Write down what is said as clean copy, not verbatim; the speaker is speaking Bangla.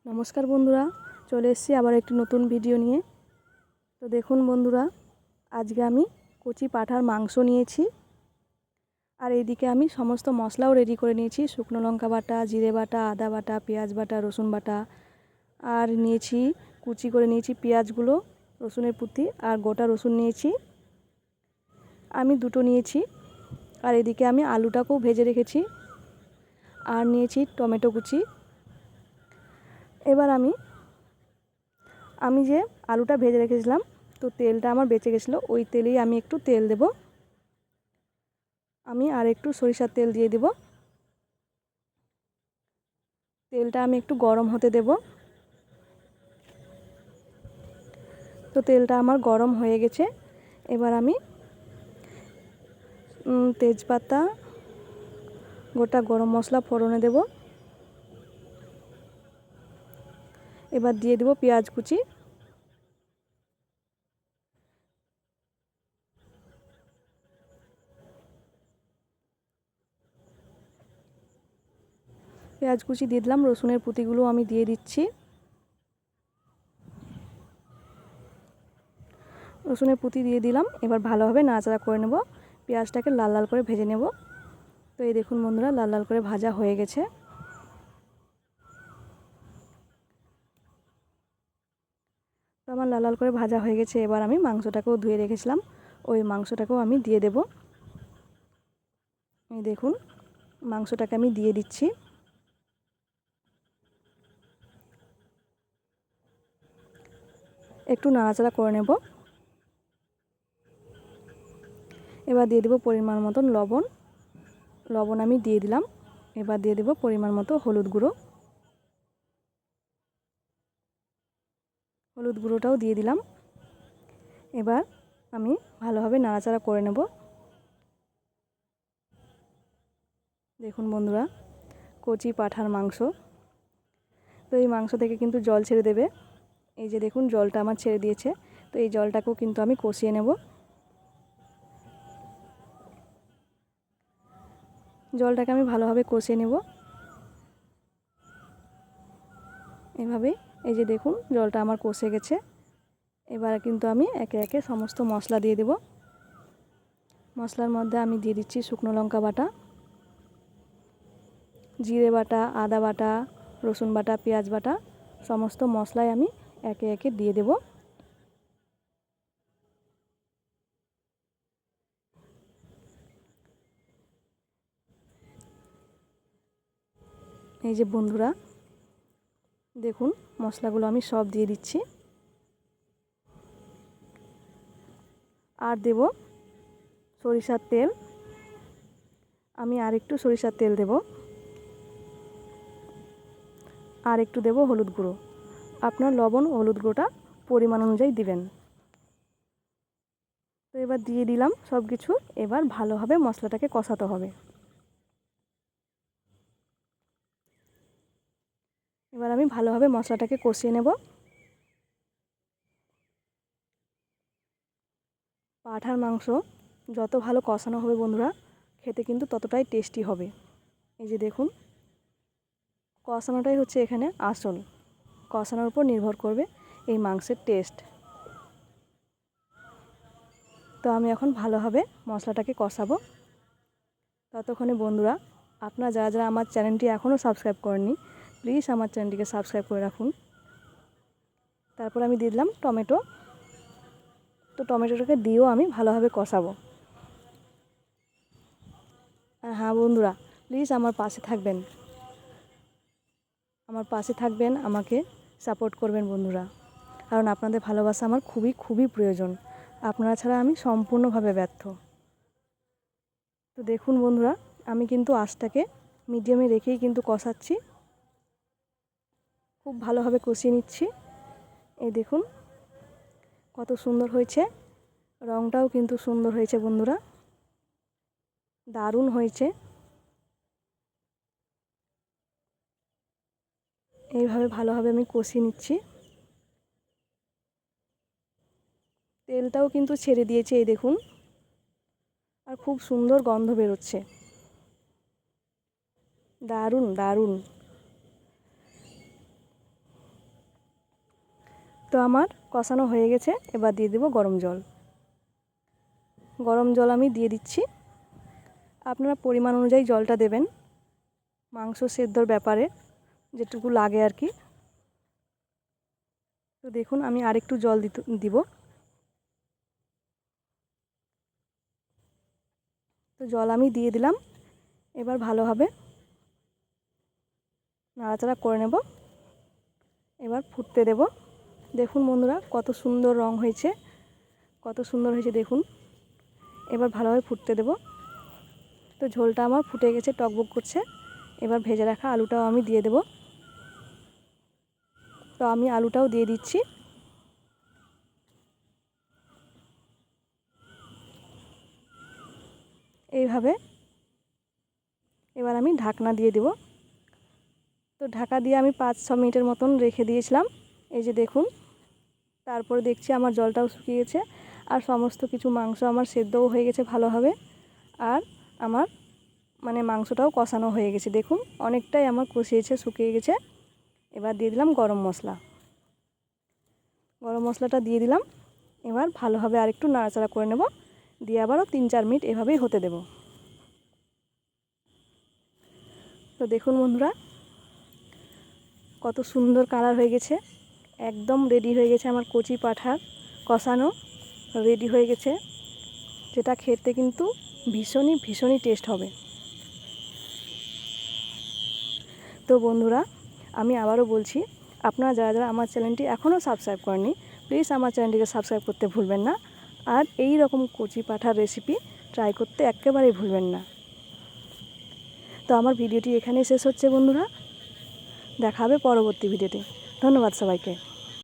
নমস্কার বন্ধুরা, চলে এসেছি আবার একটি নতুন ভিডিও নিয়ে। তো দেখুন বন্ধুরা, আজকে আমি কচি পাঁঠার মাংস নিয়েছি। আর এইদিকে আমি সমস্ত মশলাও রেডি করে নিয়েছি। শুকনো লঙ্কা বাটা, জিরে বাটা, আদা বাটা, পেঁয়াজ বাটা, রসুন বাটা। আর নিয়েছি কুচি করে নিয়েছি পেঁয়াজগুলো, রসুনের পুঁতি আর গোটা রসুন নিয়েছি, আমি দুটো নিয়েছি। আর এদিকে আমি আলুটাকেও ভেজে রেখেছি। আর নিয়েছি টমেটো কুচি। এবার আমি যে আলুটা ভেজে রেখেছিলাম, তো তেলটা আমার বেঁচে গেছিলো, ওই তেলেই আমি একটু তেল দেব। আমি আর একটু সরিষার তেল দিয়ে দেব। তেলটা আমি একটু গরম হতে দেব। তো তেলটা আমার গরম হয়ে গেছে। এবার আমি তেজপাতা, গোটা গরম মশলা ফোড়নে দেব। এবার দিয়ে দেব পেঁয়াজ কুচি। পেঁয়াজ কুচি দিয়ে দিলাম, রসুনের পুঁতিগুলো আমি দিয়ে দিচ্ছি। রসুনের পুঁতি দিয়ে দিলাম। এবার ভালোভাবে নাড়াচাড়া করে নেব, পেঁয়াজটাকে লাল লাল করে ভেজে নেব। তো এই দেখুন বন্ধুরা, লাল লাল করে ভাজা হয়ে গেছে। তো আমার লাল লাল করে ভাজা হয়ে গেছে। এবার আমি মাংসটাকেও ধুয়ে রেখেছিলাম, ওই মাংসটাকেও আমি দিয়ে দেব। এই দেখুন, মাংসটাকে আমি দিয়ে দিচ্ছি। একটু নাড়াচাড়া করে নেব। এবার দিয়ে দেব পরিমাণ মতন লবণ। লবণ আমি দিয়ে দিলাম। এবার দিয়ে দেব পরিমাণ মতো হলুদ গুঁড়ো। হলুদ গুঁড়োটাও দিয়ে দিলাম। এবার আমি ভালোভাবে নাড়াচাড়া করে নেব। দেখুন বন্ধুরা, কচি পাঁঠার মাংস। তো এই মাংস থেকে কিন্তু জল ছেড়ে দেবে। এই যে দেখুন, জলটা আমার ছেড়ে দিয়েছে। তো এই জলটাকেও কিন্তু আমি কষিয়ে নেব। জলটাকে আমি ভালোভাবে কষিয়ে নেব এভাবে। এই যে দেখুন, জলটা আমার কষে গেছে। এবার কিন্তু আমি একে একে সমস্ত মশলা দিয়ে দেব। মশলার মধ্যে আমি দিয়ে দিচ্ছি শুকনো লঙ্কা বাটা, জিরে বাটা, আদা বাটা, রসুন বাটা, পেঁয়াজ বাটা। সমস্ত মশলাই আমি একে একে দিয়ে দেব। এই যে বন্ধুরা, দেখুন মশলাগুলো আমি সব দিয়ে দিচ্ছি। আর দেব সরিষার তেল। আমি আর একটু সরিষার তেল দেব। আর একটু দেব হলুদ গুঁড়ো। আপনার লবণ ও হলুদ গুঁড়োটা পরিমাণ অনুযায়ী দিবেন। তো এবার দিয়ে দিলাম সব কিছু। এবার ভালোভাবে মশলাটাকে কষাতে হবে। এবার আমি ভালোভাবে মশলাটাকে কষিয়ে নেব। পাঁঠার মাংস যত ভালো কষানো হবে বন্ধুরা, খেতে কিন্তু ততটাই টেস্টি হবে। এই যে দেখুন, কষানোটাই হচ্ছে এখানে আসল। কষানোর উপর নির্ভর করবে এই মাংসের টেস্ট। তো আমি এখন ভালোভাবে মশলাটাকে কষাবো। ততক্ষণে বন্ধুরা, আপনারা যারা যারা আমার চ্যানেলটি এখনও সাবস্ক্রাইব করেননি, প্লিজ আমার চ্যানেলটিকে সাবস্ক্রাইব করে রাখুন। তারপর আমি দিয়ে দিলাম টমেটো। তো টমেটোটাকে দিয়েও আমি ভালোভাবে কষাবো। আর হ্যাঁ বন্ধুরা, প্লিজ আমার পাশে থাকবেন। আমার পাশে থাকবেন, আমাকে সাপোর্ট করবেন বন্ধুরা, কারণ আপনাদের ভালোবাসা আমার খুবই খুবই প্রয়োজন। আপনারা ছাড়া আমি সম্পূর্ণভাবে ব্যর্থ। তো দেখুন বন্ধুরা, আমি কিন্তু আঁচটাকে মিডিয়ামে রেখেই কিন্তু কষাচ্ছি। খুব ভালোভাবে কষিয়ে নিচ্ছি। এই দেখুন কত সুন্দর হয়েছে। রঙটাও কিন্তু সুন্দর হয়েছে বন্ধুরা, দারুণ হয়েছে। এইভাবে ভালোভাবে আমি কষিয়ে নিচ্ছি। তেলটাও কিন্তু ছেড়ে দিয়েছে, এই দেখুন। আর খুব সুন্দর গন্ধ বেরোচ্ছে, দারুণ দারুণ। তো আমার কষানো হয়ে গেছে, এবার দিয়ে দেব গরম জল। গরম জল আমি দিয়ে দিচ্ছি। আপনারা পরিমাণ অনুযায়ী জলটা দেবেন, মাংস সেদ্ধর ব্যাপারে যেটুকু লাগে আর কি। তো দেখুন আমি আরেকটু জল দিব। তো জল আমি দিয়ে দিলাম। এবার ভালোভাবে নাড়াচাড়া করে নেব। এবার ফুটতে দেব। দেখুন বন্ধুরা কত সুন্দর রং হয়েছে, কত সুন্দর হয়েছে দেখুন। এবার ভালোভাবে ফুটতে দেব। তো ঝোলটা আমার ফুটে গেছে, টকবক করছে। এবার ভেজে রাখা আলুটাও আমি দিয়ে দেব। তো আমি আলুটাও দিয়ে দিচ্ছি। এইভাবে এবার আমি ঢাকনা দিয়ে দেব। তো ঢাকা দিয়ে আমি 5-6 মিনিটের মতন রেখে দিয়েছিলাম। এই যে দেখুন, তারপরে দেখছি আমার জলটাও শুকিয়ে গেছে, আর সমস্ত কিছু মাংস আমার সেদ্ধও হয়ে গেছে ভালোভাবে, আর আমার মাংসটাও কষানো হয়ে গেছে। দেখুন অনেকটাই আমার কষিয়েছে, শুকিয়ে গেছে। এবার দিয়ে দিলাম গরম মশলা। গরম মশলাটা দিয়ে দিলাম। এবার ভালোভাবে আরেকটু নাড়াচাড়া করে নেব, দিয়ে আবারও 3-4 মিনিট এভাবেই হতে দেব। তো দেখুন বন্ধুরা কত সুন্দর কালার হয়ে গেছে, একদম রেডি হয়ে গেছে আমার কচি পাঁঠার কষানো, রেডি হয়ে গেছে, যেটা খেতে কিন্তু ভীষণই টেস্ট হবে। তো বন্ধুরা আমি আবারও বলছি, আপনারা যারা যারা আমার চ্যানেলটি এখনও সাবস্ক্রাইব করেননি, প্লিজ আমার চ্যানেলটিকে সাবস্ক্রাইব করতে ভুলবেন না, আর এই রকম কচি পাঁঠার রেসিপি ট্রাই করতে একেবারেই ভুলবেন না। তো আমার ভিডিওটি এখানেই শেষ হচ্ছে বন্ধুরা, দেখা হবে পরবর্তী ভিডিওতে। ধন্যবাদ সবাইকে।